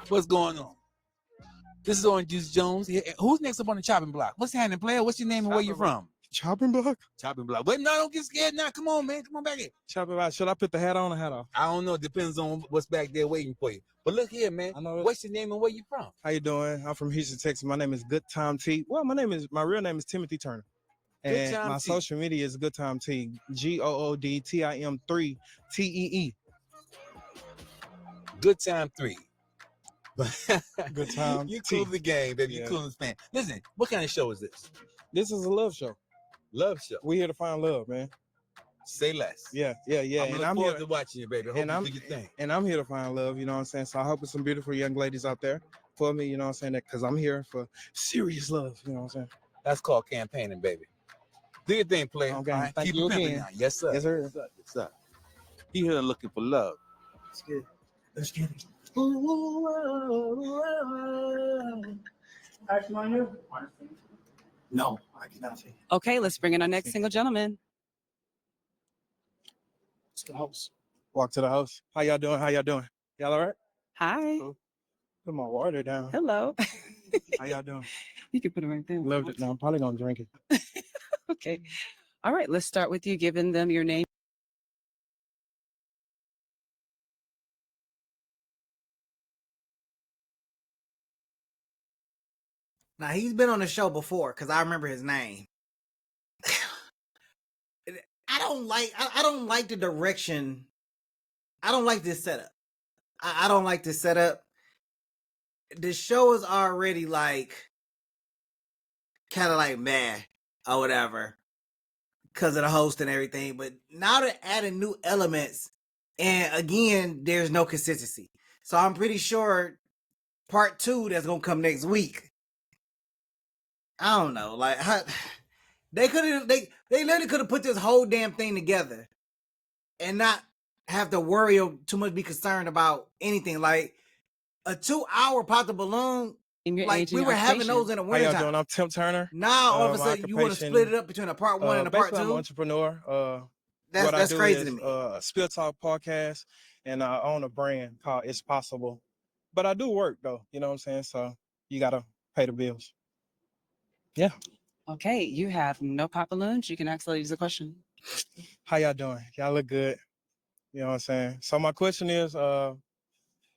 What's going on? This is Orange Juice Jones. Who's next up on the chopping block? What's happening, player? What's your name and where you from? Chopping block? Chopping block. Wait, no, don't get scared now. Come on, man. Come on back here. Chopping block. Should I put the hat on or hat off? I don't know. It depends on what's back there waiting for you. But look here, man. What's your name and where you from? How you doing? I'm from Houston, Texas. My name is Good Time T. Well, my real name is Timothy Turner. And my social media is Good Time T. GOODTIM3TEE. Good Time 3. Good Time. You cool the game, baby. You cool the fan. Listen, what kind of show is this? This is a love show. Love show. We're here to find love, man. Say less. Yeah. I'm looking forward to watching you, baby. I hope you do your thing. And I'm here to find love, you know what I'm saying? So I hope there's some beautiful young ladies out there for me, you know what I'm saying? Because I'm here for serious love, you know what I'm saying? That's called campaigning, baby. Do your thing, player. Okay. Right? Thank Keep you it pimping again. now. Yes, sir. Yes, sir. Yes, sir. He here looking for love. Let's get it. Let's get it. No, I cannot see. Okay, let's bring in our next single gentleman. It's the house. Walk to the house. How y'all doing? Y'all all right? Hi. Cool. Put my water down. Hello. How y'all doing? You can put it right there. Loved it. No, I'm probably gonna drink it. Okay. All right, let's start with you giving them your name. Now he's been on the show before because I remember his name. I don't like the direction. I don't like this setup. I don't like this setup. The show is already like kind of like meh or whatever because of the host and everything. But now they're adding new elements, and again, there's no consistency. So I'm pretty sure part 2 that's gonna come next week. I don't know, like they literally could have put this whole damn thing together and not have to worry or too much be concerned about anything. Like a 2-hour pop the balloon, like we were having those in the winter How y'all time. doing? I'm Tim Turner. Now all of a sudden you want to split it up between a part 1 and a part 2. I'm an entrepreneur. That's crazy to me. Spill Talk podcast, and I own a brand called It's Possible. But I do work though, you know what I'm saying? So you gotta pay the bills. Yeah. Okay, you have no pop balloons. You can ask ladies a question. How y'all doing? Y'all look good. You know what I'm saying? So my question is, and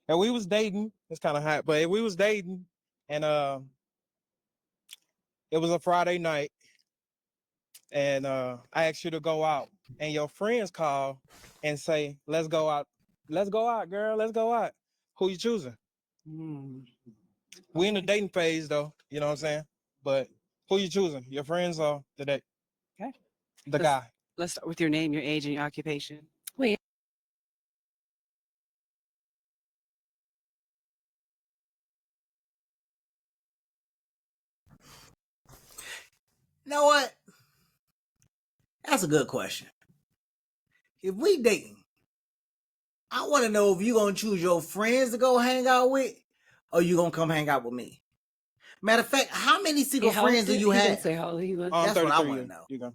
we was dating, it's kind of hot, but if we was dating and it was a Friday night and I asked you to go out and your friends call and say, let's go out, girl, let's go out. Who you choosing? We in the dating phase though, you know what I'm saying? But who you choosing? Your friends or the date? Okay. The guy. Let's start with your name, your age, and your occupation. Wait. You know what? That's a good question. If we dating, I want to know if you gonna choose your friends to go hang out with, or you gonna come hang out with me. Matter of fact, how many single friends do you have? Say how old he was. That's what I want to know. Because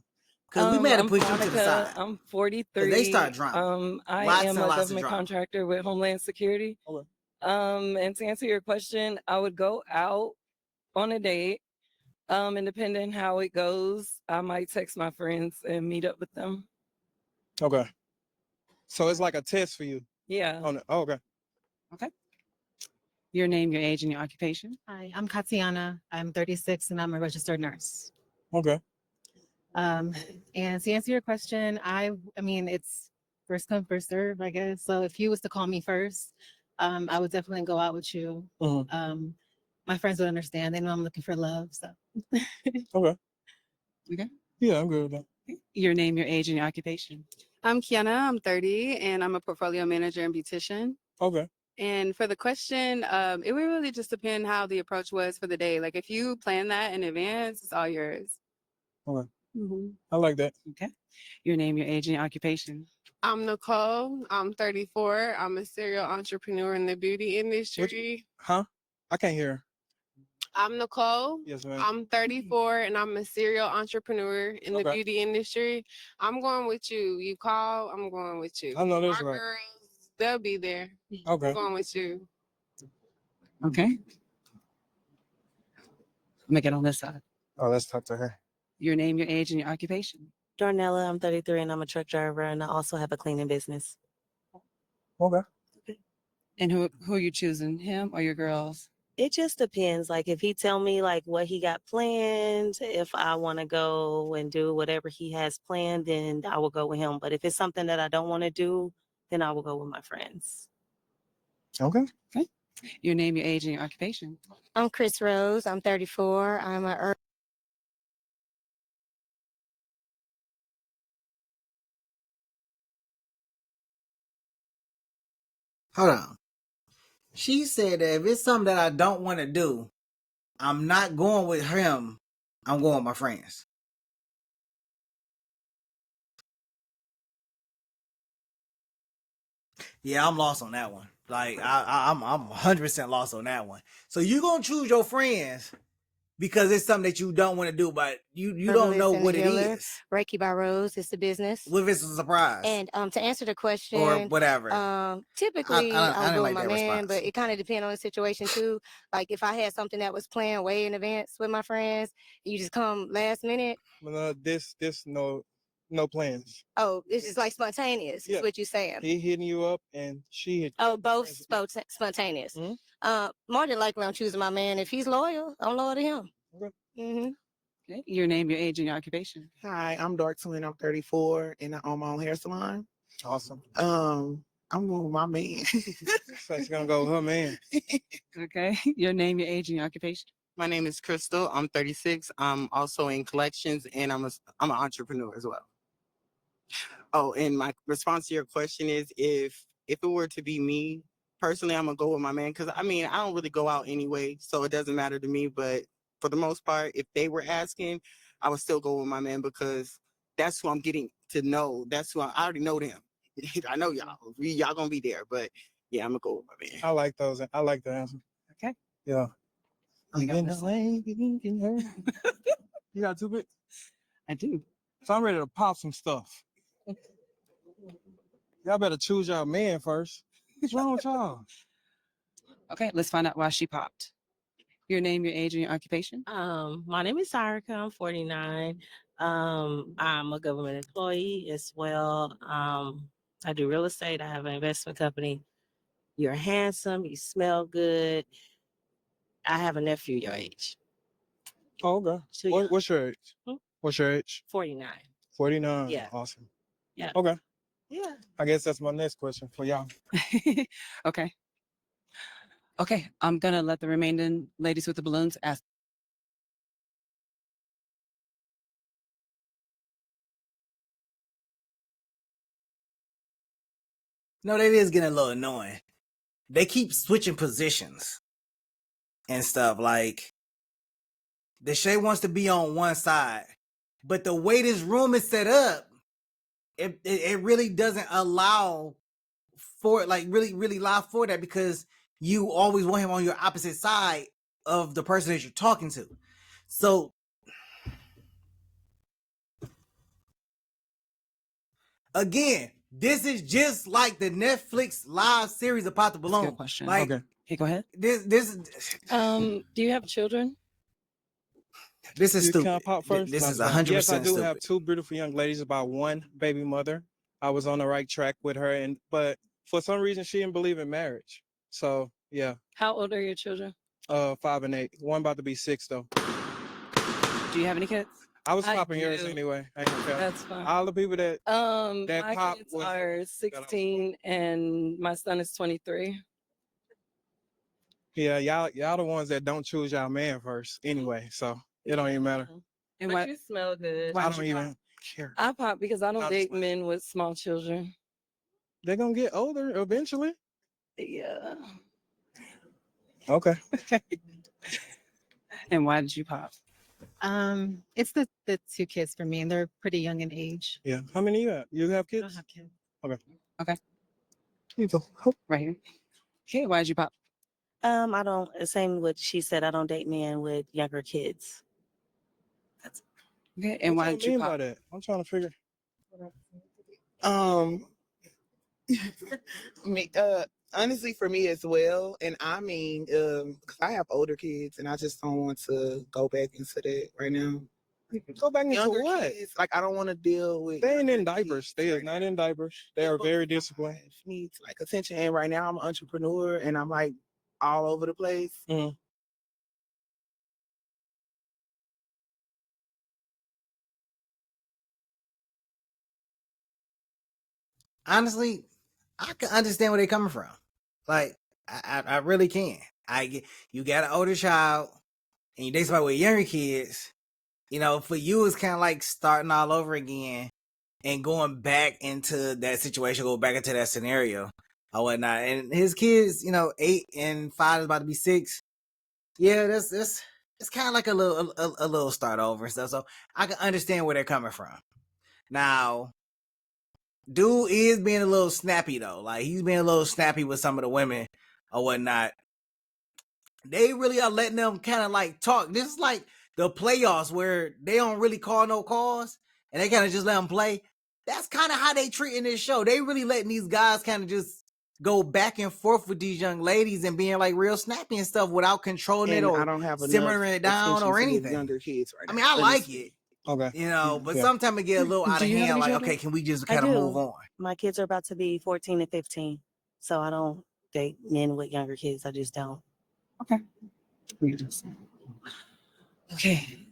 we may have to push you to the side. I'm 43. They start drunk. I am a government contractor with Homeland Security. Okay. And to answer your question, I would go out on a date. And depending how it goes, I might text my friends and meet up with them. Okay. So it's like a test for you. Yeah. Okay. Okay. Your name, your age, and your occupation. Hi, I'm Katiana. I'm 36 and I'm a registered nurse. Okay. And to answer your question, I mean, it's first come, first serve, I guess. So if you was to call me first, I would definitely go out with you. Mm-hmm. My friends would understand. They know I'm looking for love. So. Okay. Okay. Yeah, I'm good with that. Your name, your age, and your occupation. I'm Kiana. I'm 30, and I'm a portfolio manager and beautician. Okay. And for the question, it would really just depend how the approach was for the day. Like if you plan that in advance, it's all yours. Okay. Mm-hmm. I like that. Okay. Your name, your age, and your occupation. I'm Nicole. I'm 34. I'm a serial entrepreneur in the beauty industry. Huh? I can't hear. I'm Nicole. Yes, ma'am. I'm 34 and I'm a serial entrepreneur in the beauty industry. I'm going with you. You call, I'm going with you. I know that's Our right. girls, they'll be there. Okay. I'm going with you. Okay. Make it on this side. Oh, let's talk to her. Your name, your age, and your occupation. Darnella, I'm 33 and I'm a truck driver and I also have a cleaning business. Okay. And who are you choosing, him or your girls? It just depends. Like if he tell me like what he got planned, if I want to go and do whatever he has planned, then I will go with him. But if it's something that I don't want to do, then I will go with my friends. Okay. Okay. Your name, your age, and your occupation. I'm Chris Rose. I'm 34. I'm a Hold on. She said that if it's something that I don't want to do, I'm not going with him. I'm going with my friends. Yeah, I'm lost on that one. Like I'm 100% lost on that one. So you gonna choose your friends because it's something that you don't want to do, but you don't know what it is. Reiki by Rose. It's a business. What if it's a surprise And to answer the question, or whatever? typically I I'll didn't go like with that my man, response. but it kind of depends on the situation too. Like if I had something that was planned way in advance with my friends, you just come last minute. This no plans. Oh, it's just like spontaneous. Yeah. Is what you're saying? He hitting you up and she hit. Oh, both spontaneous. Mhm. More than likely, I'm choosing my man. If he's loyal, I'm loyal to him. Okay. Mm-hmm. Okay. Your name, your age, and your occupation. Hi, I'm Dark Twin. I'm 34 and I own my own hair salon. Awesome. I'm going with my man. So she's gonna go with her man. Okay. Your name, your age, and your occupation. My name is Crystal. I'm 36. I'm also in collections and I'm an entrepreneur as well. Oh, and my response to your question is if it were to be me, personally, I'm gonna go with my man because I mean I don't really go out anyway, so it doesn't matter to me. But for the most part, if they were asking, I would still go with my man because that's who I'm getting to know. That's who I already know them. I know y'all. Y'all gonna be there, but yeah, I'm gonna go with my man. I like those. I like the answer. Okay. Yeah. You got Even this. the way you can hurt. You got 2 bits? I do. So I'm ready to pop some stuff. Y'all better choose y'all man first. What's wrong with y'all? Okay. Let's find out why she popped. Your name, your age, and your occupation. My name is Sarika. I'm 49. I'm a government employee as well. I do real estate. I have an investment company. You're handsome. You smell good. I have a nephew your age. Oh, okay. Too young. What's your age? Hmm? What's your age? 49. 49. Yeah. Awesome. Yeah. Okay. Yeah. I guess that's my next question for y'all. Okay. Okay. I'm gonna let the remaining ladies with the balloons ask. No, that is getting a little annoying. They keep switching positions and stuff. Like Deshae wants to be on one side, but the way this room is set up, it really doesn't allow for it, like really allow for that because you always want him on your opposite side of the person that you're talking to. So again, this is just like the Netflix live series of Pop the That's a Balloon. good question. Like, Okay. Hey, go ahead. this Do you have children? is Can I stupid. pop first? This No, is I'm just playing. 100% Yes, I do stupid. have 2 beautiful young ladies, about 1 baby mother. I was on the right track with her, but for some reason she didn't believe in marriage. So yeah, How old are your children? 5 and 8. One about to be 6 though. Do you have any kids? I was I popping yours do. anyway. I ain't gonna care. That's fine. All the people that My pop kids was- are 16 and my son is 23. yeah, y'all the ones that don't choose y'all man first anyway. So it don't even matter. And But what? you smell good. Why I did don't you even pop? care. I pop because I don't I'm date just playing. men with small children. They're gonna get older eventually. Yeah. Okay. And why did you pop? It's the 2 kids for me, and they're pretty young in age. Yeah. How many you have? You have I don't kids? have kids. Here you go. Right here. Okay. Why did you pop? I don't, same with she said, I don't date men with younger kids. Okay. And What why y'all did you mean pop? by that? I'm trying to figure. Me, Honestly, for me as well. And I mean, 'cause I have older kids and I just don't want to go back into that right now. Go back into Younger what? kids, like I don't want to deal with. They ain't in younger diapers. kids They are right not now. in diapers. They are very disciplined. Needs like attention. And right now I'm an entrepreneur and I'm like all over the place. Mhm. Honestly, I can understand where they're coming from. Like, I really can. I get you got an older child and you date somebody with younger kids. You know, for you it's kind of like starting all over again and going back into that situation, go back into that scenario or whatnot. And his kids, 8 and 5 is about to be 6. Yeah, that's it's kind of like a little start over and stuff. So I can understand where they're coming from. Now, dude is being a little snappy though. Like he's being a little snappy with some of the women or whatnot. They really are letting them kind of like talk. This is like the playoffs where they don't really call no calls and they kind of just let them play. That's kind of how they treating this show. They really letting these guys kind of just go back and forth with these young ladies and being like real snappy and stuff without controlling it And I or don't have enough simmering it down attention or to give anything. younger kids right I now. mean, I like honestly. it, Okay. but Yeah. sometimes it get a little out Do of you have hand. any Like, children? okay, can we just I kind of do. move on? My kids are about to be 14 and 15. So I don't date men with younger kids. I just don't. Okay. Okay.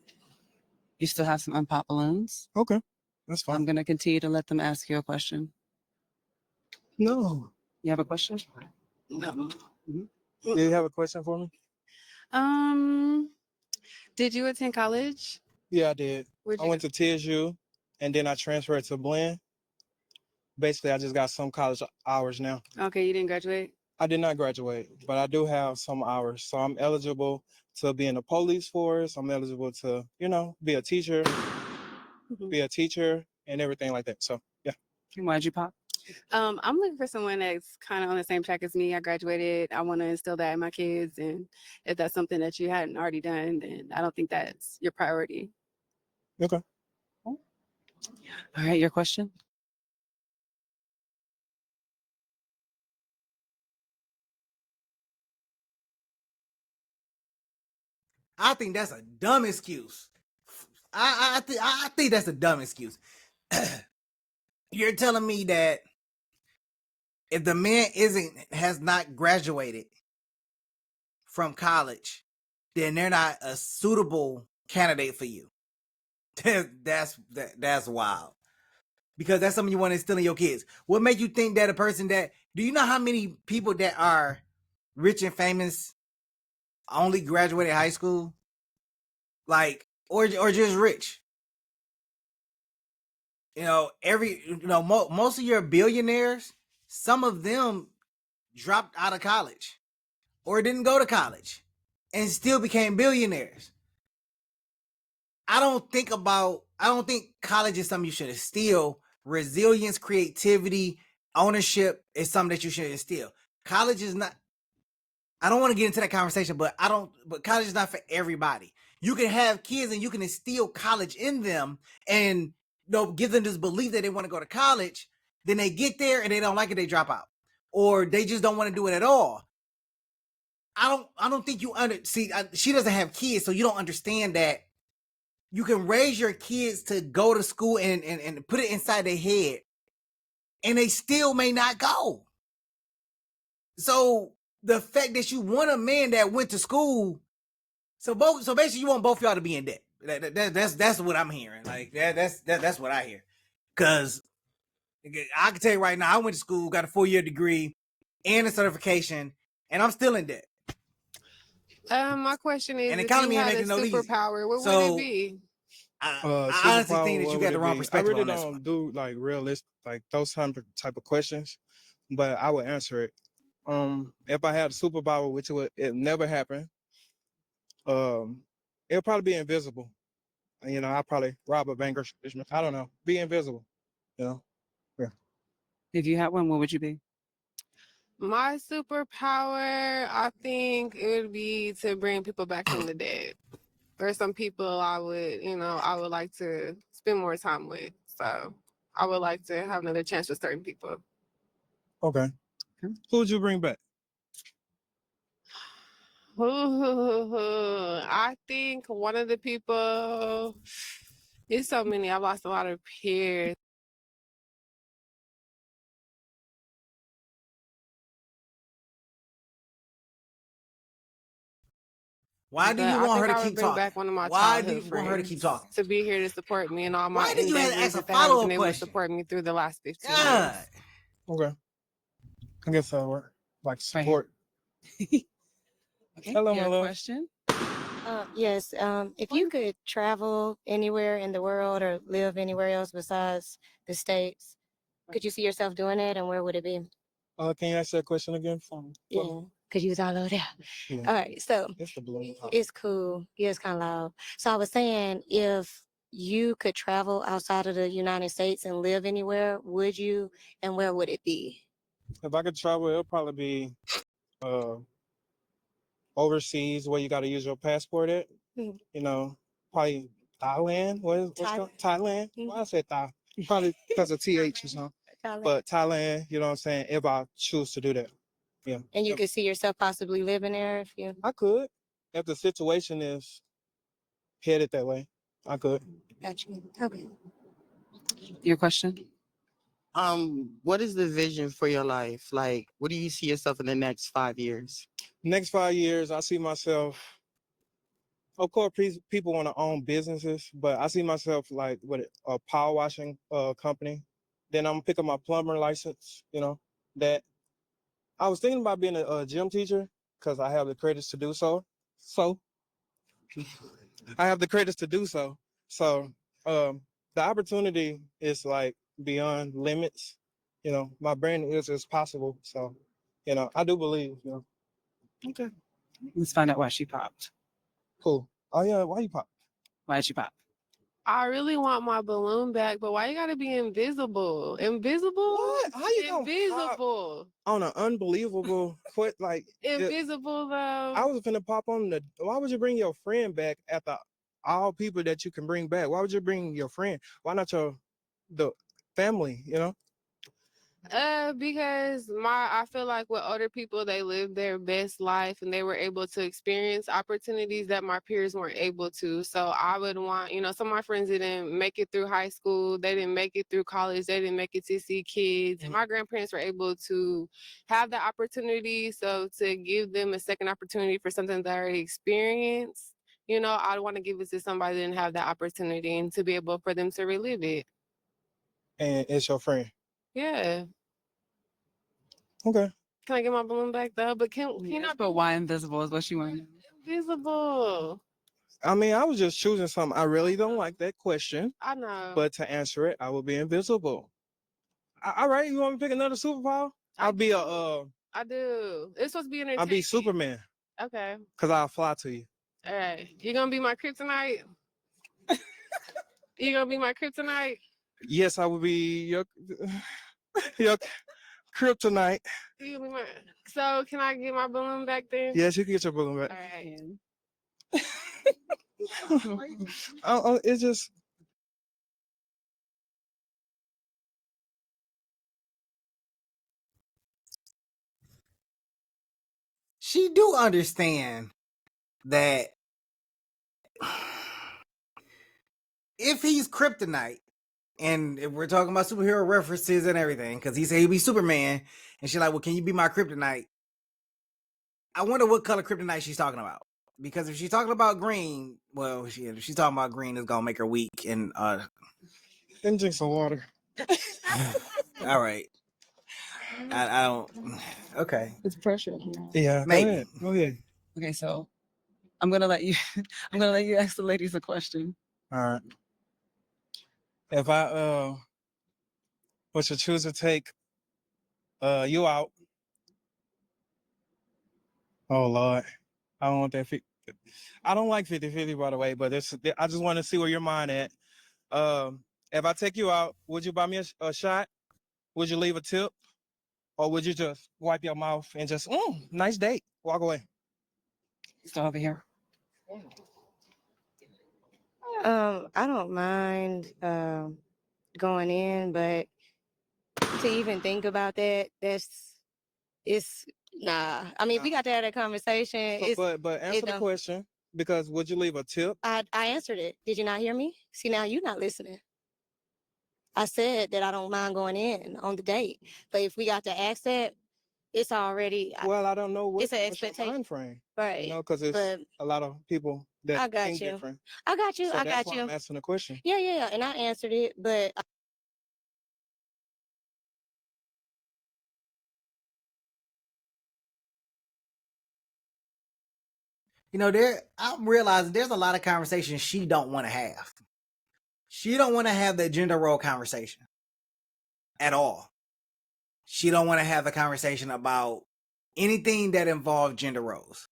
You still have some unpopped balloons. Okay. That's I'm fine. going to continue to let them ask you a question. No. You have a question? Do you have a question for me? Did you attend college? Yeah, I did. Where'd I you went to TSU and then I transferred to Blinn. Basically, I just got some college hours now. go? Okay, you didn't graduate. I did not graduate, but I do have some hours. So I'm eligible to be in the police force. I'm eligible to, be a teacher, and everything like that. So yeah. Why'd you pop? I'm looking for someone that's kind of on the same track as me. I graduated. I want to instill that in my kids, and if that's something that you hadn't already done, then I don't think that's your priority. Okay. All right, your question? I think that's a dumb excuse. I think that's a dumb excuse. You're telling me that if the man has not graduated from college, then they're not a suitable candidate for you. That's wild. Because that's something you want to instill in your kids. What make you think that a person that do you know how many people that are rich and famous only graduated high school? Like or just rich. Most of your billionaires, some of them dropped out of college or didn't go to college and still became billionaires. I don't think college is something you should instill. Resilience, creativity, ownership is something that you should instill. College is not, I don't want to get into that conversation, but college is not for everybody. You can have kids and you can instill college in them and give them this belief that they want to go to college. Then they get there and they don't like it, they drop out. Or they just don't want to do it at all. I don't think you she doesn't have kids, so you don't understand that you can raise your kids to go to school and put it inside their head and they still may not go. So the fact that you want a man that went to school, so basically you want both of y'all to be in debt. That's what I'm hearing. Like that's what I hear. Cause I can tell you right now, I went to school, got a 4-year degree and a certification, and I'm still in debt. My question is, And if economy you ain't had a making no easy. superpower, what would So it be? I honestly think that you got the wrong perspective I really on this don't one. do like realistic, like those type of questions, but I would answer it. If I had a superpower, which it never happened, it'll probably be invisible. I'll probably rob a bank or I don't know, be invisible. Yeah. If you had one, what would you be? My superpower, I think it would be to bring people back from the dead. There's some people I would like to spend more time with. So I would like to have another chance with certain people. Okay. Who would you bring back? I think one of the people, it's so many. I've lost a lot of peers. Why do But you I want her think to I would keep bring talking? back one of my Why do you childhood want her to keep friends talking? to be here to support me in all my Why did you have to endeavors ask a if they haven't follow-up been able to question? support me through the last 15 God. years. Okay. I guess that'll work. Like Right. support. Okay. Hello, you my have a love. question? Yes. If you could travel anywhere in the world or live anywhere else besides the States, could you see yourself doing it, and where would it be? Can you ask that question again for me? Yeah, because you was all over there. Yeah. All right, so It's the balloon pop. it's cool. Yeah, it's kind of loud. So I was saying, if you could travel outside of the United States and live anywhere, would you, and where would it be? If I could travel, it'll probably be overseas where you got to use your passport at. Mhm. You know, probably Thailand. What's called Thailand? Why I said Thai? Probably because of TH or something. Thailand. But Thailand, you know what I'm saying? If I choose to do that. Yeah. And you could see yourself possibly living there if you. I could. If the situation is headed that way, I could. Got you. Okay. Your question? What is the vision for your life? Like, what do you see yourself in the next 5 years? Next 5 years, I see myself. Of course, people want to own businesses, but I see myself like with a power washing company. Then I'm gonna pick up my plumber license. You know, that I was thinking about being a gym teacher because I have the credits to do so. So I have the credits to do so. So the opportunity is like beyond limits. You know, my brain is possible. So, you know, I do believe. You know, Okay. Let's find out why she popped. cool. Oh yeah, why you pop? Why did she pop? I really want my balloon back, but why you gotta be invisible? Invisible? What? How you gonna pop Invisible. on an unbelievable quit? Like Invisible though. I was finna pop on the. Why would you bring your friend back after all people that you can bring back? Why would you bring your friend? Why not the family? You know. Because I feel like with older people, they live their best life and they were able to experience opportunities that my peers weren't able to. So I would want, some of my friends didn't make it through high school, they didn't make it through college, they didn't make it to see kids. And my grandparents were able to have the opportunity. So to give them a second opportunity for something that I already experienced, I'd want to give it to somebody that didn't have that opportunity and to be able for them to relive it. And it's your friend. Yeah. Okay. Can I get my balloon back though? But can you not But why invisible is what she wanted. invisible? I mean, I was just choosing something. I really don't like that question, I know. but to answer it, I will be invisible. All right, you want me to pick another superpower? I'll be I do. It's supposed to be entertaining. I'll be Superman. Okay. Cause I'll fly to you. All right. You gonna be my kryptonite? You gonna be my kryptonite? Yes, I will be your kryptonite. You gonna be my. So can I get my balloon back then? Yes, you can get your balloon All back. right. It's just. She do understand that if he's kryptonite, and if we're talking about superhero references and everything, because he said he'd be Superman, and she's like, well, can you be my kryptonite? I wonder what color kryptonite she's talking about. Because if she's talking about green, well, if she's talking about green, it's gonna make her weak. And then drink some water. All right. I don't. Okay. It's pressure. Yeah. Maybe. Go ahead. Okay, so I'm gonna let you ask the ladies a question. All right. If I was to choose to take you out. Oh Lord. I don't want that. I don't like 50-50, by the way, but I just want to see where your mind at. If I take you out, would you buy me a shot? Would you leave a tip? Or would you just wipe your mouth and just, nice date, walk away? Still over here. I don't mind going in, but to even think about that, It's nah. I mean, we got to have that conversation. So, It's but answer the don't- question, because would you leave a tip? I answered it. Did you not hear me? See, now you're not listening. I said that I don't mind going in on the date, but if we got to ask that, it's already Well, I don't know it's an what's your expectation, mind frame, right? you know, because it's But a lot of people I that got think you. different. I got you. So I that's got why you. I'm asking the question. Yeah, and I answered it, but You know, I'm realizing there's a lot of conversations she don't want to have. She don't want to have the gender role conversation at all. She don't want to have a conversation about anything that involves gender roles,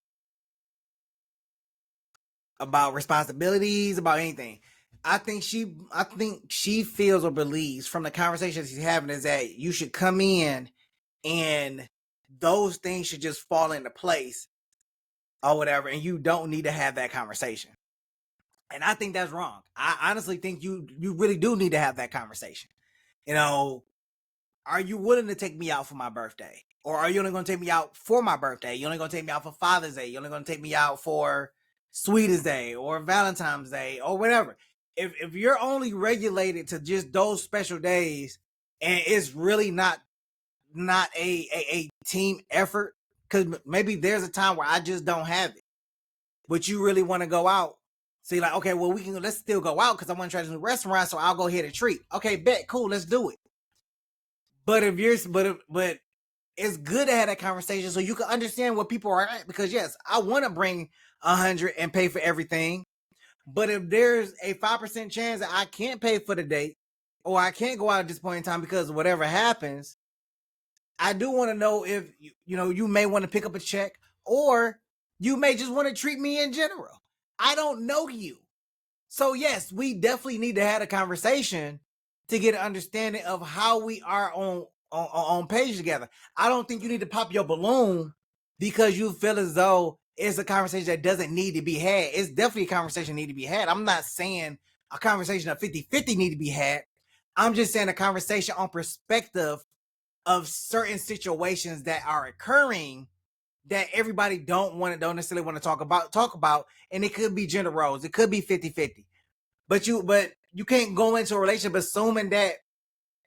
about responsibilities, about anything. I think she feels or believes from the conversation she's having is that you should come in and those things should just fall into place or whatever, and you don't need to have that conversation. And I think that's wrong. I honestly think you really do need to have that conversation. You know, are you willing to take me out for my birthday? Or are you only going to take me out for my birthday? You only going to take me out for Father's Day? You only going to take me out for Sweetest Day or Valentine's Day or whatever? If you're only regulated to just those special days and it's really not a team effort, because maybe there's a time where I just don't have it, but you really want to go out. So you're like, okay, well, let's still go out because I want to try this new restaurant, so I'll go ahead and treat. Okay, bet, cool, let's do it. But but it's good to have that conversation so you can understand what people are at. Because yes, I want to bring 100 and pay for everything. But if there's a 5% chance that I can't pay for the date or I can't go out at this point in time because whatever happens, I do want to know if you may want to pick up a check or you may just want to treat me in general. I don't know you. So yes, we definitely need to have a conversation to get an understanding of how we are on page together. I don't think you need to pop your balloon because you feel as though it's a conversation that doesn't need to be had. It's definitely a conversation that need to be had. I'm not saying a conversation of 50-50 need to be had. I'm just saying a conversation on perspective of certain situations that are occurring that everybody don't necessarily want to talk about, and it could be gender roles, it could be 50-50. But you can't go into a relationship assuming that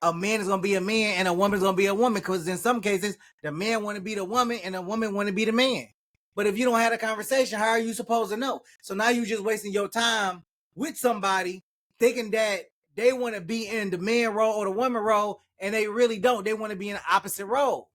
a man is gonna be a man and a woman is gonna be a woman, because in some cases the man want to be the woman and the woman want to be the man. But if you don't have a conversation, how are you supposed to know? So now you just wasting your time with somebody thinking that they want to be in the man role or the woman role, and they really don't. They want to be in the opposite role.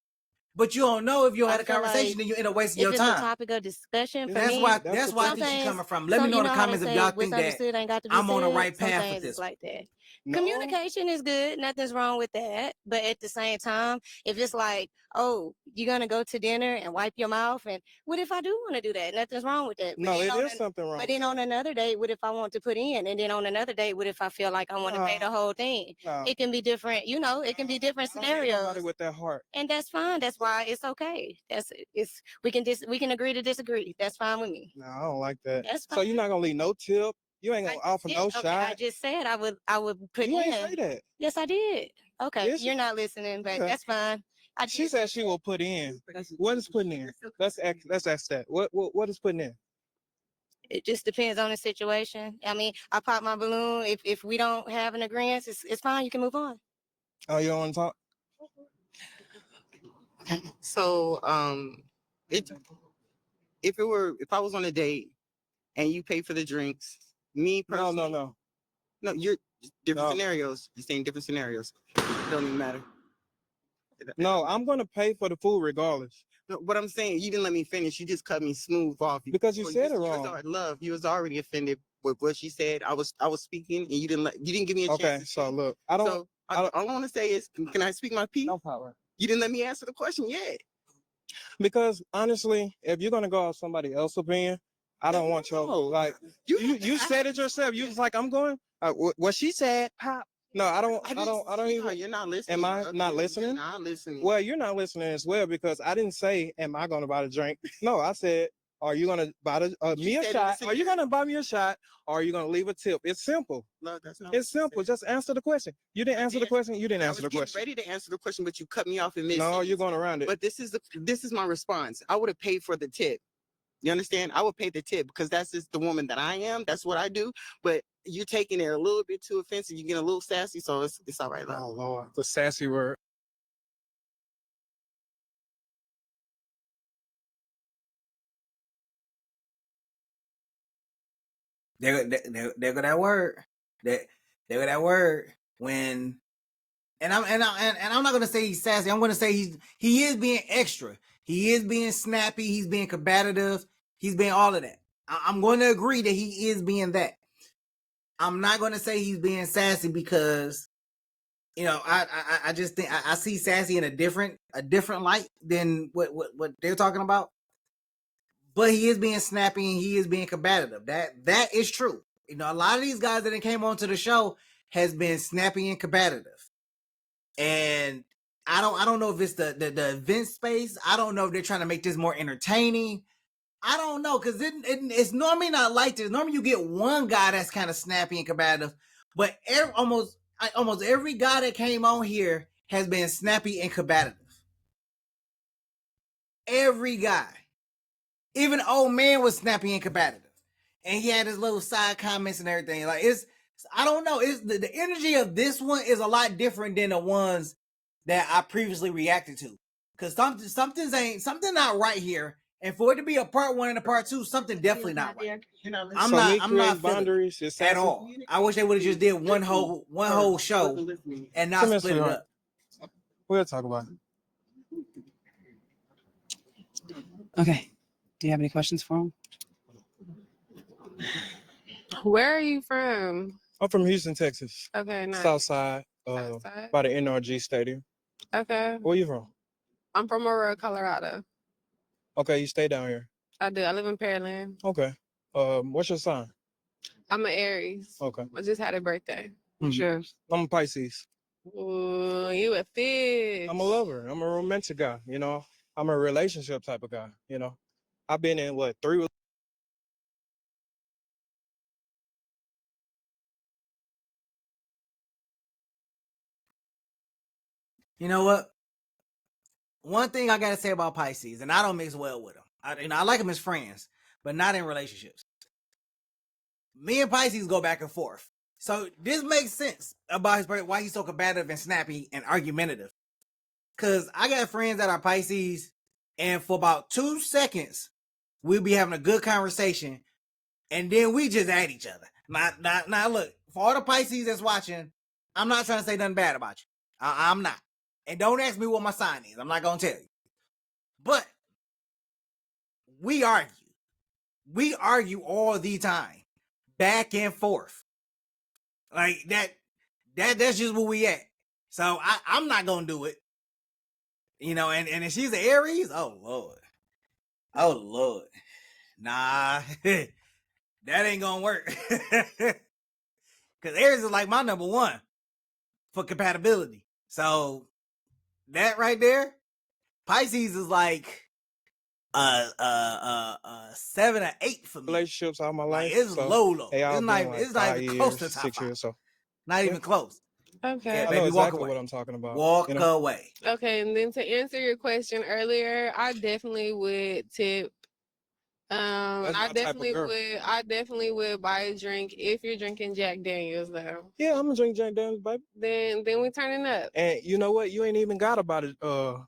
But you don't know if you had a conversation, then you end up wasting your if it's a time. topic of discussion for That's me, why I some think she's things- coming from. Let me know in the comments if y'all think that ain't got to be I'm on the said. right Some path things with is this. like that. No. Communication is good. Nothing's wrong with that. But at the same time, if it's like, oh, you're going to go to dinner and wipe your mouth, and what if I do want to do that? Nothing's wrong with that. But No, then it on is something wrong. But then on another date, what if I want to put in? And then on another date, what if I feel like I want to pay the whole thing? No. It can be different, it can be different I don't need nobody scenarios. with that heart. And that's fine. That's why it's okay. We can agree to disagree. That's fine with me. No, I don't like that. That's So you're fine. not gonna leave no tip. You ain't gonna offer no Okay, I shot. just said I would put You in. ain't say that. Yes, I did. Okay, Yes, you're not listening, but okay. that's fine. I She did. said she will put in. What is putting in? Let's ask that. What is putting in? It just depends on the situation. I mean, I pop my balloon. If we don't have an agreement, it's fine. You can move on. Oh, you don't want to talk? So, it if I was on a date and you pay for the drinks, me personally, no, you're different No. scenarios. You're saying different scenarios. It don't even matter. No, I'm gonna pay for the food regardless. No, what I'm saying, you didn't let me finish. You just cut me smooth off. Because you said it You was wrong. already, love, you was already offended with what she said. I was speaking, and you didn't give me a Okay, chance. to so speak. look, All I want to say is, can I speak my piece? No problem. You didn't let me answer the question yet. Because honestly, if you're gonna go off somebody else's opinion, I don't want your like you said it yourself. You was like, I'm going. What she said, pop. No, I don't even. You're not listening. Am I not listening? You're not listening. Well, you're not listening as well, because I didn't say, am I going to buy the drink? No, I said, Are you gonna buy me a said it shot? was Are you gonna buy me a shot? Or are you gonna leave a tip? It's simple. No, that's not. It's simple. Just answer the question. You didn't answer the question. You didn't I answer was the getting question. ready to answer the question, but you cut me off and missed. No, you're going around it. But this is my response. I would have paid for the tip. You understand? I would pay the tip because that's just the woman that I am. That's what I do. But you're taking it a little bit too offensive. You're getting a little sassy, so it's all right. Love. Oh Lord, the sassy word. There go that word. There go that word. When I'm not gonna say he's sassy. I'm gonna say he is being extra. He is being snappy. He's being combative. He's being all of that. I'm going to agree that he is being that. I'm not going to say he's being sassy because, you know, I just think I see sassy in a different light than what they're talking about. But he is being snappy and he is being combative. That is true. You know, a lot of these guys that came onto the show has been snappy and combative. And I don't know if it's the event space. I don't know if they're trying to make this more entertaining. I don't know, because it's normally not like this. Normally you get one guy that's kind of snappy and combative, but almost every guy that came on here has been snappy and combative. Every guy. Even old man was snappy and combative. And he had his little side comments and everything. Like, I don't know. It's the energy of this one is a lot different than the ones that I previously reacted to. Because something not right here. And for it to be a part 1 and a part 2, something definitely not right. I'm not boundaries at all. I wish they would have just did one whole show and not split it up. We'll talk about it. Okay. Do you have any questions for him? Where are you from? I'm from Houston, Texas. Okay, nice. South side, Southside? by the NRG Stadium. Okay. Where you from? I'm from Aurora, Colorado. Okay, you stay down here. I do. I live in Pearland. Okay. What's your sign? I'm an Aries. Okay. I just had a birthday. Sure. I'm a Pisces. Ooh, you a fish. I'm a lover. I'm a romantic guy. You know, I'm a relationship type of guy. You know, I've been in 3. You know what? One thing I gotta say about Pisces, and I don't mix well with them. I like them as friends, but not in relationships. Me and Pisces go back and forth. So this makes sense about why he's so combative and snappy and argumentative. Cause I got friends that are Pisces, and for about 2 seconds, we'll be having a good conversation, and then we just at each other. Now look, for all the Pisces that's watching, I'm not trying to say nothing bad about you. I'm not. And don't ask me what my sign is. I'm not gonna tell you. But we argue. We argue all the time. Back and forth. Like that's just where we at. So I'm not gonna do it. You know, and if she's an Aries, oh Lord. Nah, that ain't gonna work. Cause Aries is like my number 1 for compatibility. So that right there, Pisces is like 7 or 8 for me. Relationships all my life. Like, it's so low. It's not even close to top 6 5. years. So Not even close. Okay. I know baby, exactly walk what away. I'm talking about. Walk you know? away. Okay, and then to answer your question earlier, I definitely would tip. That's my type of girl. I definitely would buy a drink if you're drinking Jack Daniels though. Yeah, I'm gonna drink Jack Daniels, baby. Then we turning up. And you know what? You ain't even got about it.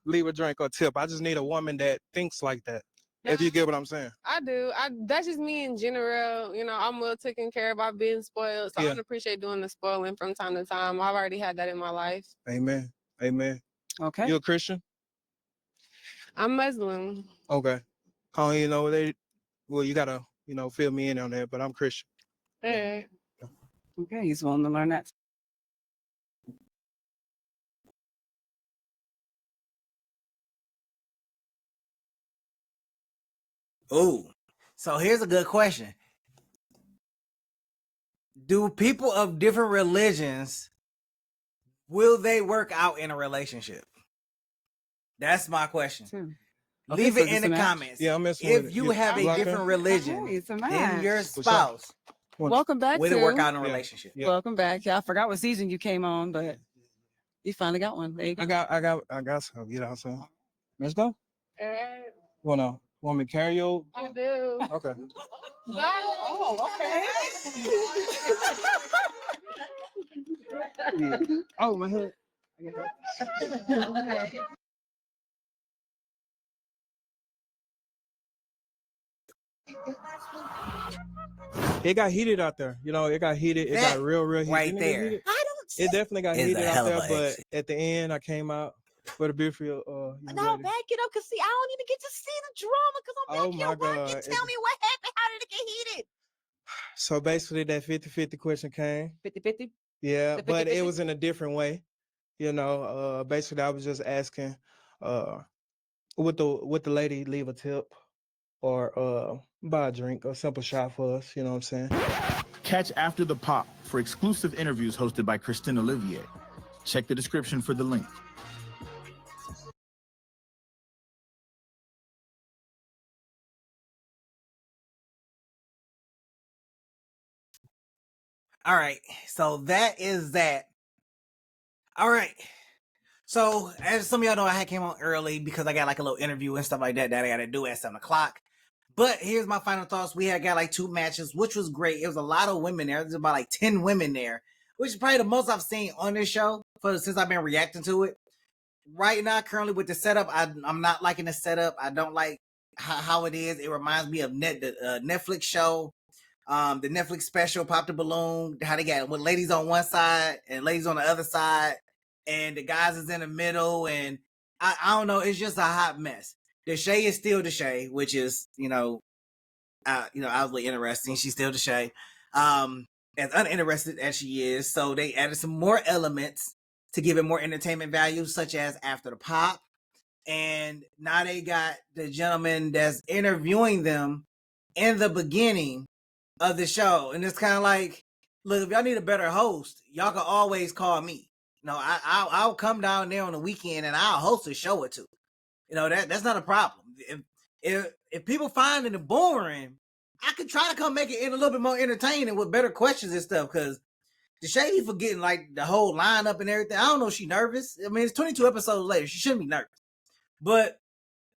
Leave a drink or tip. I just need a woman that thinks like that. If you get what I'm saying. I do. That's just me in general. You know, I'm well taken care of. I've been spoiled. So I don't appreciate doing the spoiling from time to time. I've already had that in my life. Amen. Okay. You a Christian? I'm Muslim. Okay. Oh, you know, you gotta, fill me in on that, but I'm Christian. Yeah. Okay, he's willing to learn that. Ooh. So here's a good question. Do people of different religions, will they work out in a relationship? That's my question. Okay, Leave so it this in a the match? comments. Yeah, I'm messing with If it. you have a Black different man? religion Okay, it's a than your match. For sure. spouse, Welcome back will it work to. out in a Yeah. relationship? Yeah. Welcome back. Yeah, I forgot what season you came on, but you finally got one. There you go. I got some. You know what I'm saying? Let's go. Want me to carry you? I do. Okay. Oh, okay. Oh, my head. It got heated out there. You know, it got heated. It That got real heated. right Didn't it get there. heated? I don't see It definitely got is heated a out hell there, of a but exit. at the end, I came out with a beautiful young No, lady. back it up, cause see, I don't even get to see the drama, cause I'm Oh back my here God. working. Tell me what happened. How did it get heated? So basically, that 50-50 question came. 50-50? Yeah, The but it 50-50? was in a different way. You know, basically, I was just asking, would the lady leave a tip or buy a drink, a simple shot for us? You know what I'm saying? Catch After the Pop for exclusive interviews hosted by Christine Olivier. Check the description for the link. All right. So that is that. All right. So as some of y'all know, I came on early because I got like a little interview and stuff like that I got to do at 7:00. But here's my final thoughts. We had got like 2 matches, which was great. It was a lot of women there. There's about like 10 women there, which is probably the most I've seen on this show since I've been reacting to it. Right now, currently with the setup, I'm not liking the setup. I don't like how it is. It reminds me of the Netflix show, the Netflix special, Pop the Balloon. How they got with ladies on one side and ladies on the other side, and the guys is in the middle, and I don't know. It's just a hot mess. Deshae is still Deshae, which is obviously interesting. She's still Deshae, as uninterested as she is. So they added some more elements to give it more entertainment value, such as After the Pop. And now they got the gentleman that's interviewing them in the beginning of the show. And it's kind of like, look, if y'all need a better host, y'all can always call me. I'll come down there on the weekend and I'll host a show or two. That's not a problem. If people find it boring, I could try to come make it a little bit more entertaining with better questions and stuff. Because Deshae be forgetting like the whole lineup and everything. I don't know if she's nervous. I mean, it's 22 episodes later. She shouldn't be nervous. But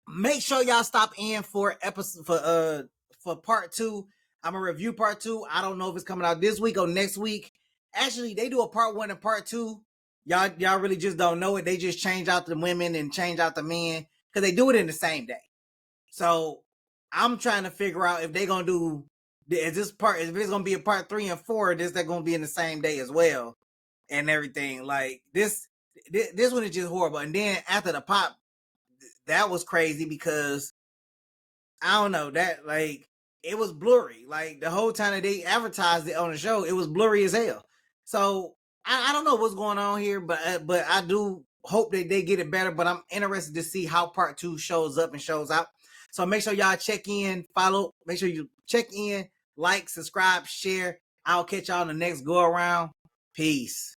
make sure y'all stop in for part 2. I'm gonna review part 2. I don't know if it's coming out this week or next week. Actually, they do a part 1 and part 2. Y'all really just don't know it. They just change out the women and change out the men because they do it in the same day. So I'm trying to figure out if they're gonna do if it's gonna be a part 3 and 4, they're gonna be in the same day as well and everything. Like this one is just horrible. And then After the Pop, that was crazy because I don't know that like it was blurry. Like the whole time that they advertised it on the show, it was blurry as hell. So I don't know what's going on here, but I do hope that they get it better. But I'm interested to see how part 2 shows up and shows out. So make sure y'all check in, follow. Make sure you check in, like, subscribe, share. I'll catch y'all on the next go around. Peace.